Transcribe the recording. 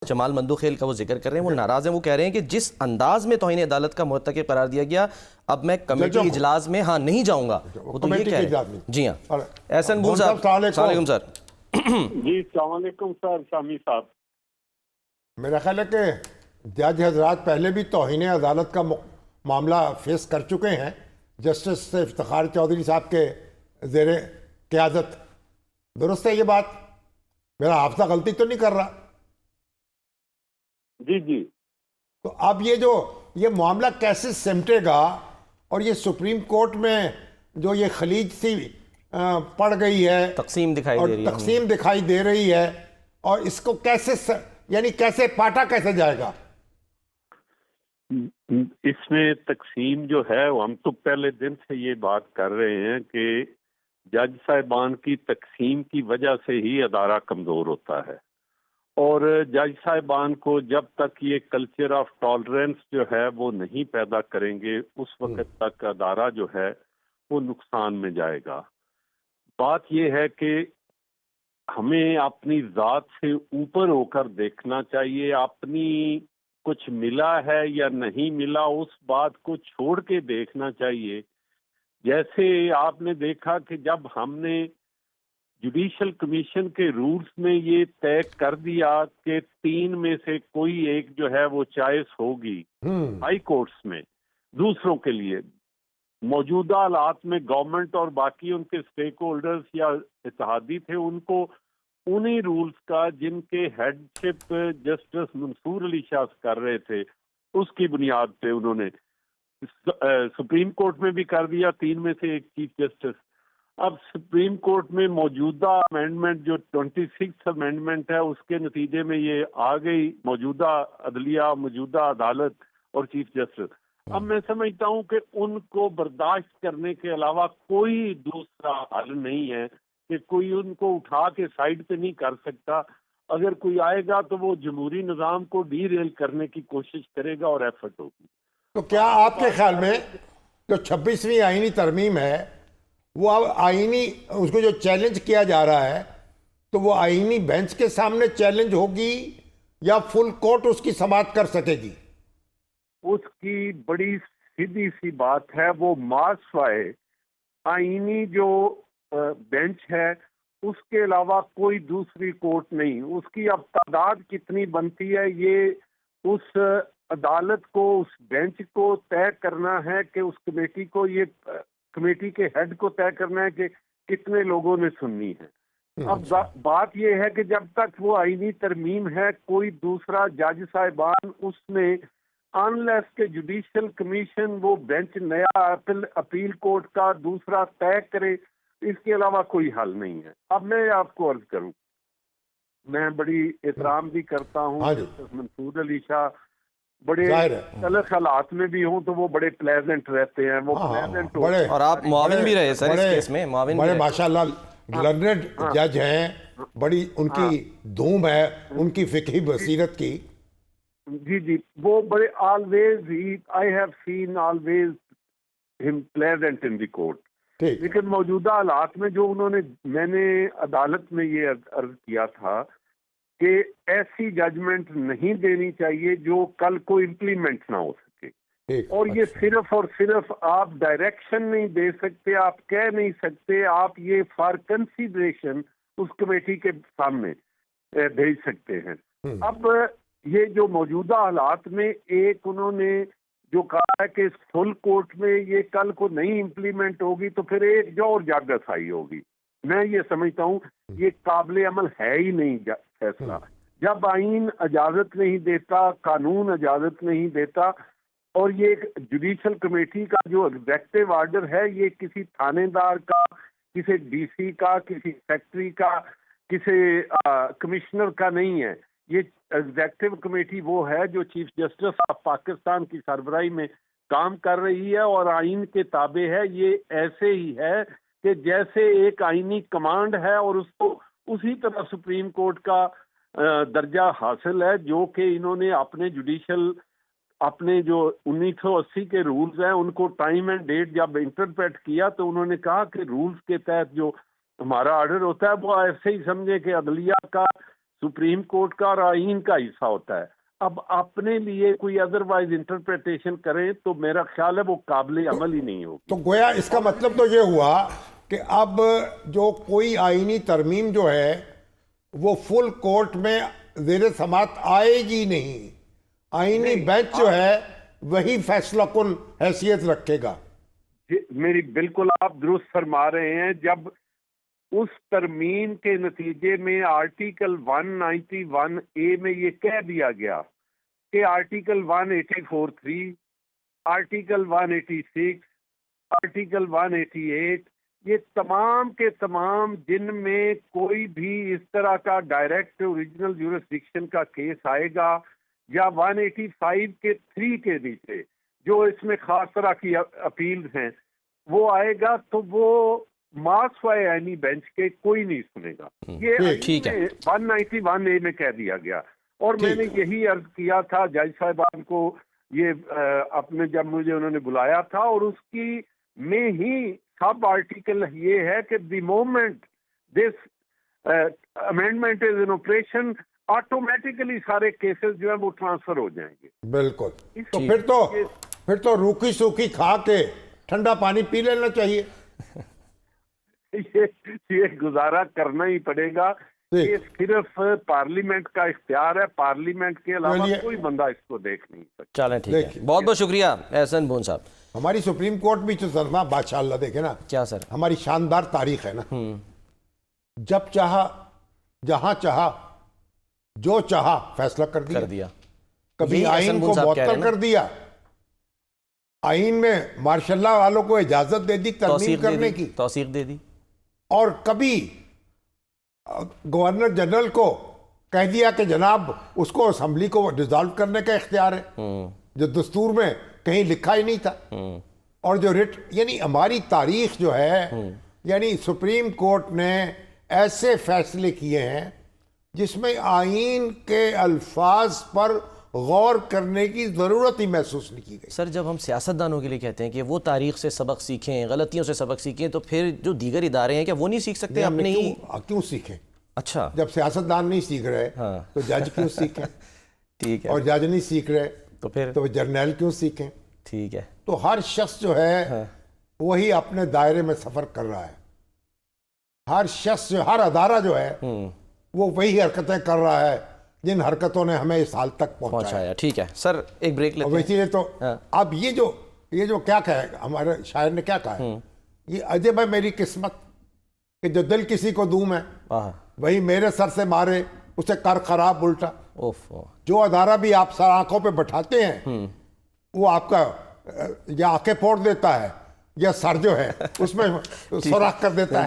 جمال مندوخیل کا وہ ذکر کر رہے ہیں، وہ ناراض ہیں، وہ کہہ رہے ہیں کہ جس انداز میں توہین عدالت کا مرتکب قرار دیا گیا، اب میں کمیٹی اجلاس میں نہیں جاؤں گا. وہ تو یہ کہہ رہے ہیں. جی ہاں، احسن بول صاحب السلام علیکم سر. جی السلام علیکم سر شامی صاحب. میرا خیال ہے کہ جج حضرات پہلے بھی توہین عدالت کا معاملہ فیس کر چکے ہیں جسٹس افتخار چودھری صاحب کے زیر قیادت. درست ہے یہ بات؟ میرا حافظہ غلطی تو نہیں کر رہا؟ جی جی. تو اب یہ معاملہ کیسے سمٹے گا؟ اور یہ سپریم کورٹ میں جو یہ خلیج سی پڑ گئی ہے، تقسیم دکھائی دے رہی ہے، اور اس کو کیسے پاٹا کیسے جائے گا؟ اس میں تقسیم جو ہے ہم تو پہلے دن سے یہ بات کر رہے ہیں کہ جج صاحبان کی تقسیم کی وجہ سے ہی ادارہ کمزور ہوتا ہے، اور جج صاحبان کو جب تک یہ کلچر آف ٹالرنس جو ہے وہ نہیں پیدا کریں گے اس وقت تک ادارہ جو ہے وہ نقصان میں جائے گا. بات یہ ہے کہ ہمیں اپنی ذات سے اوپر ہو کر دیکھنا چاہیے. اپنی کچھ ملا ہے یا نہیں ملا اس بات کو چھوڑ کے دیکھنا چاہیے. جیسے آپ نے دیکھا کہ جب ہم نے جوڈیشل کمیشن کے رولز میں یہ طے کر دیا کہ 3 میں سے کوئی ایک جو ہے وہ چوائس ہوگی ہائی کورٹس میں دوسروں کے لیے، موجودہ حالات میں گورنمنٹ اور باقی ان کے سٹیک ہولڈرز یا اتحادی تھے ان کو انہی رولز کا جن کے ہیڈ شپ جسٹس منصور علی شاہ کر رہے تھے اس کی بنیاد پہ انہوں نے سپریم کورٹ میں بھی کر دیا 3 میں سے ایک چیف جسٹس. اب سپریم کورٹ میں موجودہ امینڈمنٹ جو 26 امینڈمنٹ ہے اس کے نتیجے میں یہ آ گئی موجودہ عدلیہ، موجودہ عدالت اور چیف جسٹس. اب میں سمجھتا ہوں کہ ان کو برداشت کرنے کے علاوہ کوئی دوسرا حل نہیں ہے کہ کوئی ان کو اٹھا کے سائڈ پہ نہیں کر سکتا. اگر کوئی آئے گا تو وہ جمہوری نظام کو ڈی ریل کرنے کی کوشش کرے گا اور ایفرٹ ہوگی. تو کیا آپ کے خیال میں جو 26ویں آئینی ترمیم ہے وہ اب آئینی اس کو جو چیلنج کیا جا رہا ہے تو وہ آئینی بینچ کے سامنے چیلنج ہوگی یا فل کورٹ اس کی سماعت کر سکے گی؟ اس کی بڑی سیدھی سی بات ہے، وہ ماسوائے آئینی جو بینچ ہے اس کے علاوہ کوئی دوسری کورٹ نہیں. اس کی اب تعداد کتنی بنتی ہے یہ اس عدالت کو، اس بینچ کو طے کرنا ہے کہ اس کمیٹی کو، یہ کمیٹی کے ہیڈ کو طے کرنا ہے کہ کتنے لوگوں نے سننی ہے. اب بات یہ ہے کہ جب تک وہ آئینی ترمیم ہے کوئی دوسرا جج صاحبان اس میں انلیس کہ جوڈیشل کمیشن وہ بینچ نیا اپیل کورٹ کا دوسرا طے کرے، اس کے علاوہ کوئی حل نہیں ہے. اب میں آپ کو عرض کروں، میں بڑی احترام بھی کرتا ہوں منصور علی شاہ، بڑے تلخ حالات میں بھی ہوں تو وہ بڑے پلیزنٹ رہتے ہیں، وہ پلیزنٹ اور آپ معاون بھی رہے سر اس کیس میں، معاون بڑے ماشاءاللہ لرنڈ جج ہیں، بڑی ان کی دھوم ہے ان کی فقہی بصیرت کی. جی جی، وہ بڑے always I have seen always ہم پلیزنٹ ان دی کورٹ. لیکن موجودہ حالات میں جو میں نے عدالت میں یہ عرض کیا تھا کہ ایسی ججمنٹ نہیں دینی چاہیے جو کل کو امپلیمنٹ نہ ہو سکے. اور یہ صرف اور صرف آپ ڈائریکشن نہیں دے سکتے، آپ کہہ نہیں سکتے، آپ یہ فار کنسیڈریشن اس کمیٹی کے سامنے بھیج سکتے ہیں. اب یہ جو موجودہ حالات میں ایک انہوں نے جو کہا ہے کہ فل کورٹ میں یہ کل کو نہیں امپلیمنٹ ہوگی تو پھر ایک جو اور جاگرسائی ہوگی. میں یہ سمجھتا ہوں یہ قابل عمل ہے ہی نہیں فیصلہ. جب آئین اجازت نہیں دیتا، قانون اجازت نہیں دیتا، اور یہ ایک جوڈیشل کمیٹی کا جو ایگزیکٹو آرڈر ہے یہ کسی تھانے دار کا، کسی ڈی سی کا، کسی سیکٹری کا، کسی کمشنر کا نہیں ہے. یہ ایگزیکٹو کمیٹی وہ ہے جو چیف جسٹس آف پاکستان کی سربراہی میں کام کر رہی ہے اور آئین کے تابع ہے. یہ ایسے ہی ہے کہ جیسے ایک آئینی کمانڈ ہے اور اس کو اسی طرح سپریم کورٹ کا درجہ حاصل ہے جو کہ انہوں نے اپنے جو 1980 کے رولز ہیں ان کو ٹائم اینڈ ڈیٹ جب انٹرپریٹ کیا تو انہوں نے کہا کہ رولز کے تحت جو ہمارا آرڈر ہوتا ہے وہ ایسے ہی سمجھے کہ عدلیہ کا سپریم کورٹ کا اور آئین کا حصہ ہوتا ہے. اب اپنے لیے کوئی ادروائز انٹرپریٹیشن کریں تو میرا خیال ہے وہ قابل عمل ہی نہیں ہوگی. تو گویا اس کا مطلب تو یہ ہوا کہ اب جو کوئی آئینی ترمیم جو ہے وہ فل کورٹ میں زیر سماعت آئے گی نہیں. آئینی بینچ جو ہے وہی فیصلہ کن حیثیت رکھے گا. میری بالکل آپ درست فرما رہے ہیں. جب اس ترمیم کے نتیجے میں آرٹیکل 191A میں یہ کہہ دیا گیا کہ آرٹیکل 184(3), آرٹیکل 186، آرٹیکل 188، یہ تمام کے تمام جن میں کوئی بھی اس طرح کا ڈائریکٹ اوریجنل جورسڈکشن کا کیس آئے گا یا 185 کے 3 کے نیچے جو اس میں خاص طرح کی اپیلز ہیں وہ آئے گا تو وہ مارکس وائی اینی بینچ کے کوئی نہیں سنے گا. یہ 191A میں کہہ دیا گیا. اور میں نے یہی عرض کیا تھا جج صاحبان کو یہ اپنے جب مجھے انہوں نے بلایا تھا, اور اس کی میں ہی سب آرٹیکل یہ ہے کہ the moment this amendment is in operation automatically سارے کیسز جو ہیں وہ ٹرانسفر ہو جائیں گے. بالکل. تو پھر تو روکھی سوکھی کھا کے ٹھنڈا پانی پی لینا چاہیے. یہ گزارا کرنا ہی پڑے گا. یہ صرف پارلیمنٹ کا اختیار ہے, پارلیمنٹ کے علاوہ کوئی بندہ اس کو دیکھ نہیں سکتا. چلیں ٹھیک ہے, بہت بہت شکریہ احسن بون صاحب. ہماری سپریم کورٹ بھی جو سرما بادشاہ اللہ دیکھے نا کیا سر ہماری شاندار تاریخ ہے نا. جب چاہا جہاں چاہا جو چاہا فیصلہ کر دیا. کبھی آئین کو معطل کر دیا, آئین میں ماشاء اللہ والوں کو اجازت دے دی ترمیم کرنے کی, توثیق دے دی, اور کبھی گورنر جنرل کو کہہ دیا کہ جناب اس کو اسمبلی کو ڈیزالو کرنے کا اختیار ہے, جو دستور میں کہیں لکھا ہی نہیں تھا. اور جو یعنی ہماری تاریخ جو ہے, یعنی سپریم کورٹ نے ایسے فیصلے کیے ہیں جس میں آئین کے الفاظ پر غور کرنے کی ضرورت ہی محسوس نہیں کی گئی. سر جب ہم سیاستدانوں کے لیے کہتے ہیں کہ وہ تاریخ سے سبق سیکھیں, غلطیوں سے سبق سیکھیں, تو پھر جو دیگر ادارے ہیں کیا وہ نہیں سیکھ سکتے اپنے ہی؟ کیوں سیکھیں؟ اچھا, جب سیاستدان نہیں سیکھ رہے تو جج کیوں سیکھیں؟ ٹھیک ہے. اور جج نہیں سیکھ رہے تو جرنیل کیوں سیکھیں؟ ٹھیک ہے. تو ہر شخص جو ہے وہی اپنے دائرے میں سفر کر رہا ہے. ہر شخص جو, ہر ادارہ جو ہے وہ وہی حرکتیں کر رہا ہے جن حرکتوں نے ہمیں اس حال تک پہنچایا. ٹھیک ہے سر, ایک بریک لیتے ہیں. اسی لیے تو اب یہ جو کیا کہا ہے ہمارے شاعر نے, کیا کہا ہے, یہ عجب ہے میری قسمت کہ جو دل کسی کو دوں میں وہی میرے سر سے مارے اسے کر خراب الٹا. جو ادارہ بھی آپ سر آنکھوں پہ بٹھاتے ہیں وہ آپ کا یا آنکھیں پھوڑ دیتا ہے یا سر جو ہے اس میں سوراخ کر دیتا